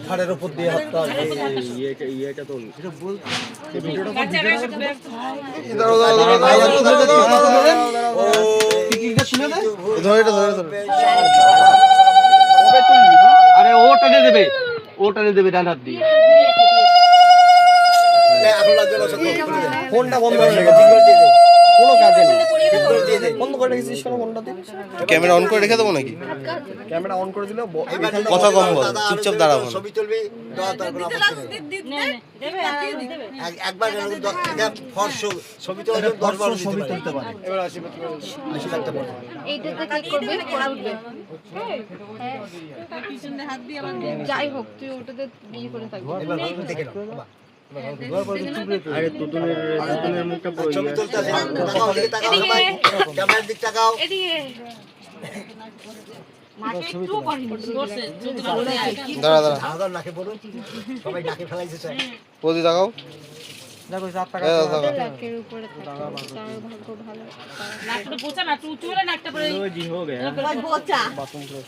ঘাড়ের উপর দিয়ে হাতটা ইয়েটা তো এটা বল আরে ওটা দিয়ে দেবে, ওটা দিয়ে দেবে ডান হাত দিয়ে। ফোনটা বন্ধ করে রেখে কোনো কাজে নেই, বন্ধ করে রেখেছিস কেন ফোনটাতে? ক্যামেরা অন করে রেখে দেবো নাকি? ক্যামেরা অন করে দিলে কথা কম বল, চুপচাপ দাঁড়াবো। ছবি তুলবি একবার ছবি তো 10-12 ছবি তুলতে পারে। এইটাতে ক্লিক করবে, পড়া উঠবে। যাই হোক তুই ওটাতে বিয়ে করে থাকবি। আরে তুতুনের মুখটা পুরো ছবি তুলতে আছে, তাকাও দিকে তাকাও ভাই, ক্যামেরার দিকে তাকাও। দাঁড়া দাঁড়া, দাদা নাকে বলুন, সবাই নাকে ফেলাইছে স্যার। বৌদি তাকাও। দেখো 4 টাকা লাখের উপরে থাকে, তার ভাগ্য ভালো। নাকটা পোছা না, তুই চলে নাকটা পরে জি हो गया। বোচা।